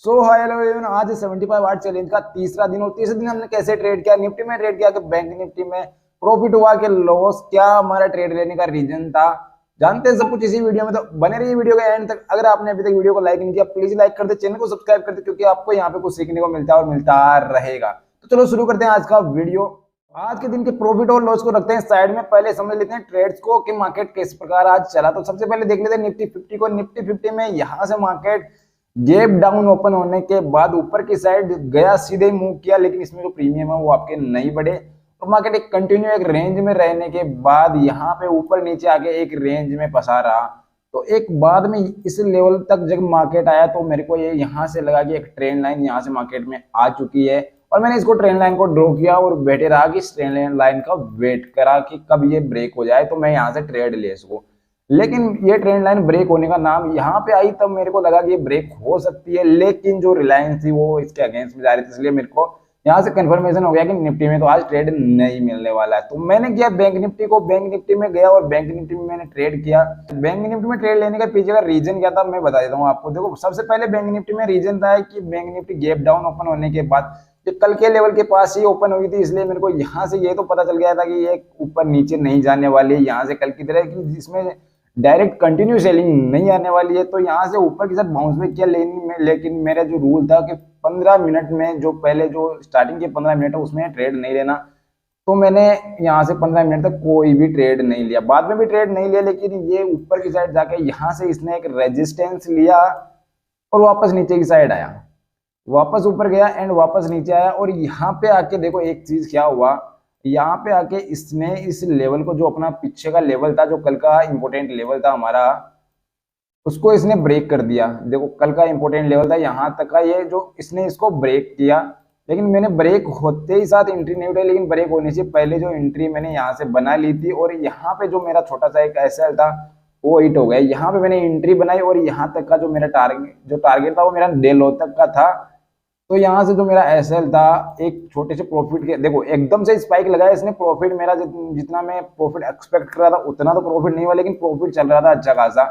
So hello everyone, आज 75 our challenge का तीसरा दिन और तीसरे दिन हमने कैसे ट्रेड किया। निफ्टी में ट्रेड किया कि बैंक निफ्टी में प्रॉफिट हुआ कि लॉस, क्या हमारा ट्रेड लेने का रीजन था, जानते हैं सब कुछ इसी वीडियो में। तो बने रहिए वीडियो के एंड तक। अगर आपने अभी तक वीडियो को लाइक नहीं किया प्लीज लाइक कर दे, चैनल को सब्सक्राइब कर दे, क्योंकि आपको यहाँ पे कुछ सीखने को मिलता है और मिलता रहेगा। तो चलो शुरू करते हैं आज का वीडियो। आज के दिन के प्रॉफिट और लॉस को रखते हैं साइड में, पहले समझ लेते हैं ट्रेड्स को कि मार्केट किस प्रकार आज चला। तो सबसे पहले देख लेते हैं निफ्टी 50 को। निफ्टी 50 में यहाँ से मार्केट गैप डाउन ओपन होने के बाद ऊपर की साइड गया, सीधे मूव किया, लेकिन इसमें जो प्रीमियम है वो आपके नहीं बढ़े। तो मार्केट एक कंटिन्यू एक रेंज में रहने के बाद यहाँ पे ऊपर नीचे आके एक रेंज में फंसा रहा। तो एक बाद में इस लेवल तक जब मार्केट आया तो मेरे को ये यहाँ से लगा कि एक ट्रेंड लाइन यहाँ से मार्केट में आ चुकी है, और मैंने इसको ट्रेंड लाइन को ड्रॉ किया और बैठे रहा कि इस ट्रेंड लाइन का वेट करा कि कब ये ब्रेक हो जाए तो मैं यहाँ से ट्रेड ले सकूं। लेकिन ये ट्रेंड लाइन ब्रेक होने का नाम यहाँ पे आई तब मेरे को लगा कि ये ब्रेक हो सकती है, लेकिन जो रिलायंस थी वो इसके अगेंस्ट में जा रही थी, इसलिए मेरे को यहाँ से कंफर्मेशन हो गया कि निफ्टी में तो आज ट्रेड नहीं मिलने वाला है। तो मैंने किया बैंक निफ्टी को, बैंक निफ्टी में गया और बैंक निफ्टी में मैंने ट्रेड किया। बैंक निफ्टी में ट्रेड लेने का पीछे का रीजन क्या था मैं बता देता हूँ आपको। देखो, सबसे पहले बैंक निफ्टी में रीजन था कि bank Nifty gap down open होने के बाद ये कल के लेवल के पास ही ओपन हुई थी, इसलिए मेरे को यहाँ से ये तो पता चल गया था कि ये ऊपर नीचे नहीं जाने वाली है यहाँ से कल की तरह, कि जिसमें डायरेक्ट कंटिन्यू सेलिंग नहीं आने वाली है। तो यहाँ से ऊपर के साथ बाउंस बैक किया, लेकिन मेरा जो रूल था कि 15 मिनट में, जो पहले जो स्टार्टिंग के 15 मिनट है उसमें ट्रेड नहीं लेना, तो मैंने यहाँ से 15 मिनट तक कोई भी ट्रेड नहीं लिया, बाद में भी ट्रेड नहीं लिया। लेकिन ये ऊपर की साइड जाके यहाँ से इसने एक रेजिस्टेंस लिया और वापस नीचे की साइड आया, वापस ऊपर गया एंड वापस नीचे आया। और यहाँ पे आके देखो एक चीज क्या हुआ, यहाँ पे आके इसने इस लेवल को, जो अपना पीछे का लेवल था, जो कल का इंपोर्टेंट लेवल था हमारा, उसको इसने ब्रेक कर दिया। देखो कल का इंपोर्टेंट लेवल था यहाँ तक का, ये जो इसने इसको ब्रेक किया, लेकिन मैंने ब्रेक होते ही साथ एंट्री नहीं उठाई, लेकिन ब्रेक होने से पहले जो एंट्री मैंने यहाँ से बना ली थी और यहाँ पे जो मेरा छोटा सा एक एसएल था वो हिट हो गया। यहाँ पे मैंने एंट्री बनाई और यहाँ तक का जो मेरा टारगेट था वो मेरा डे लो तक का था। तो यहाँ से जो मेरा एसएल था एक छोटे से प्रॉफिट के, देखो एकदम से स्पाइक लगाया इसने, प्रॉफिट मेरा जितना मैं प्रॉफिट एक्सपेक्ट कर रहा था उतना तो प्रॉफिट नहीं हुआ, लेकिन प्रॉफिट चल रहा था अच्छा खासा।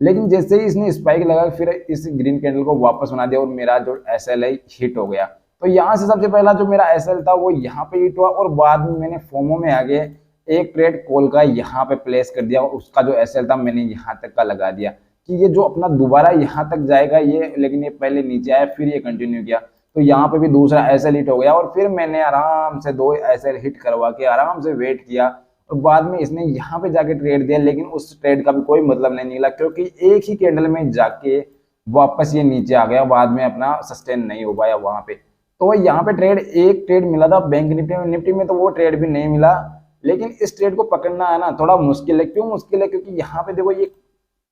लेकिन जैसे ही इसने स्पाइक लगाया फिर इस ग्रीन कैंडल को वापस बना दिया और मेरा जो एसएल है हिट हो गया। तो यहाँ से सबसे पहला जो मेरा एसएल था वो यहाँ पे हिट हुआ, और बाद में मैंने फोमो में आगे एक ट्रेड कॉल का यहाँ पे प्लेस कर दिया और उसका जो एसएल था मैंने यहाँ तक का लगा दिया कि ये जो अपना दोबारा यहाँ तक जाएगा ये, लेकिन ये पहले नीचे आया फिर ये कंटिन्यू किया। तो यहाँ पे भी दूसरा एसएल हिट हो गया और फिर मैंने आराम से 2 एसएल हिट करवा के आराम से वेट किया, और बाद में इसने यहाँ पे जाके ट्रेड दिया, लेकिन उस ट्रेड का भी कोई मतलब नहीं निकला, क्योंकि एक ही कैंडल में जाके वापस ये नीचे आ गया, बाद में अपना सस्टेन नहीं हो पाया वहां पे। तो यहाँ पे एक ट्रेड मिला था बैंक निफ्टी में तो वो ट्रेड भी नहीं मिला। लेकिन इस ट्रेड को पकड़ना है ना थोड़ा मुश्किल है। क्यों मुश्किल है? क्योंकि यहाँ पे देखो ये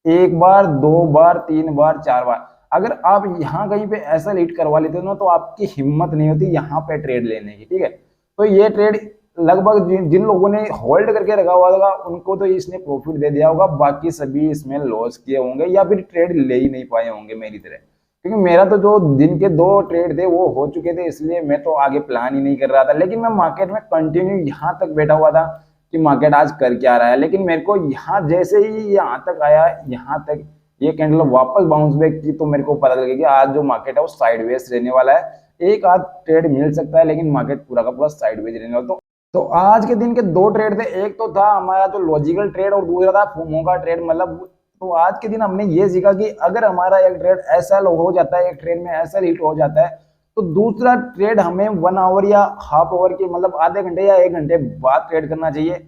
एक बार, 2 बार, 3 बार, 4 बार, अगर आप यहाँ कहीं पे ऐसा लीड करवा लेते हो ना तो आपकी हिम्मत नहीं होती यहाँ पे ट्रेड लेने की, ठीक है। तो ये ट्रेड लगभग जिन लोगों ने होल्ड करके रखा हुआ था उनको तो इसने प्रॉफिट दे दिया होगा, बाकी सभी इसमें लॉस किए होंगे या फिर ट्रेड ले ही नहीं पाए होंगे मेरी तरह। क्योंकि मेरा तो जो दिन के 2 ट्रेड थे वो हो चुके थे, इसलिए मैं तो आगे प्लान ही नहीं कर रहा था। लेकिन मैं मार्केट में कंटिन्यू यहाँ तक बैठा हुआ था कि मार्केट आज कर क्या रहा है। लेकिन मेरे को यहाँ जैसे ही यहाँ तक आया, यहाँ तक ये कैंडल वापस बाउंस बैक की, तो मेरे को पता लगा कि आज जो मार्केट है वो साइडवेज रहने वाला है। एक आध ट्रेड मिल सकता है लेकिन मार्केट पूरा का पूरा साइडवेज रहने वाला। तो आज के दिन के 2 ट्रेड थे, एक तो था हमारा जो लॉजिकल ट्रेड और दूसरा था फोमो का ट्रेड। मतलब तो आज के दिन हमने ये सीखा कि अगर हमारा एक ट्रेड ऐसा हो जाता है, एक ट्रेड में ऐसा हिट हो जाता है, तो दूसरा ट्रेड हमें 1 आवर या हाफ आवर के, मतलब आधे घंटे या 1 घंटे बाद ट्रेड करना चाहिए।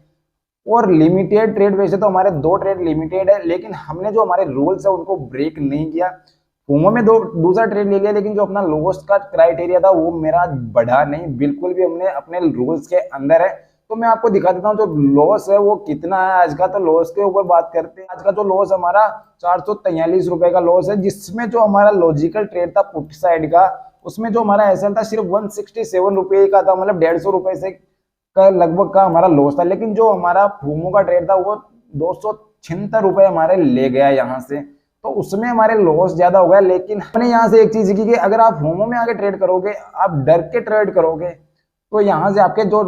और लिमिटेड ट्रेड, वैसे तो हमारे 2 ट्रेड लिमिटेड है, लेकिन हमने जो हमारे रूल्स है उनको ब्रेक नहीं किया। फोमो में दूसरा ट्रेड ले लिया, लेकिन जो अपना लोएस्ट का क्राइटेरिया था वो मेरा बढ़ा नहीं, बिल्कुल भी हमने अपने रूल्स के अंदर है। तो मैं आपको दिखा देता हूँ जो लॉस है वो कितना है आज का। तो लॉस के ऊपर बात करते हैं। आज का जो लॉस हमारा 443 रुपए का लॉस है, जिसमें जो हमारा लॉजिकल ट्रेड था पुट साइड का, उसमें जो हमारा एसएल था सिर्फ 167 रुपए का था, मतलब 150 रुपए से का लगभग का हमारा लॉस था। लेकिन जो हमारा फोमो का ट्रेड था वो 276 रुपए हमारे ले गया यहाँ से, तो उसमें हमारे लॉस ज्यादा हो गया। लेकिन हमने यहाँ से एक चीज सीखी कि अगर आप फोमो में आके ट्रेड करोगे, आप डर के ट्रेड करोगे, तो यहाँ से आपके जो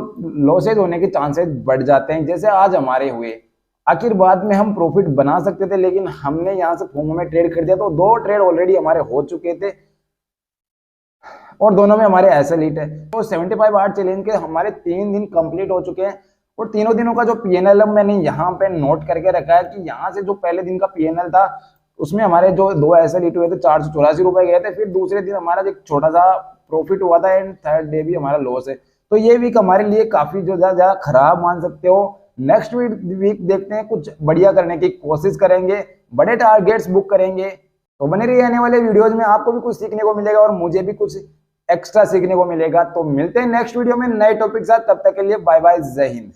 लॉसेज होने के चांसेस बढ़ जाते हैं, जैसे आज हमारे हुए। आखिर बाद में हम प्रॉफिट बना सकते थे, लेकिन हमने यहाँ से फोमो में ट्रेड कर दिया, तो 2 ट्रेड ऑलरेडी हमारे हो चुके थे। और दोनों में हमारे ऐसे लीट है। तो 75 आवर चैलेंज के हमारे 3 दिन कंप्लीट हो चुके हैं और तीनों दिनों का जो पीएनएल मैंने यहाँ पे नोट करके रखा है कि यहाँ से जो पहले दिन का पीएनएल था उसमें हमारे जो 2 ऐसे लीट हुए थे 484 रुपए गए थे। फिर दूसरे दिन हमारा एक छोटा सा प्रॉफिट हुआ था एंड थर्ड डे भी हमारा लॉस है। तो ये वीक हमारे लिए काफी जो ज्यादा खराब मान सकते हो। नेक्स्ट वीक देखते हैं, कुछ बढ़िया करने की कोशिश करेंगे, बड़े टारगेट्स बुक करेंगे। तो बने रहिए आने वाले वीडियोज में, आपको भी कुछ सीखने को मिलेगा और मुझे भी कुछ एक्स्ट्रा सीखने को मिलेगा। तो मिलते हैं नेक्स्ट वीडियो में नए टॉपिक के साथ, तब तक के लिए बाय बाय, जय हिंद।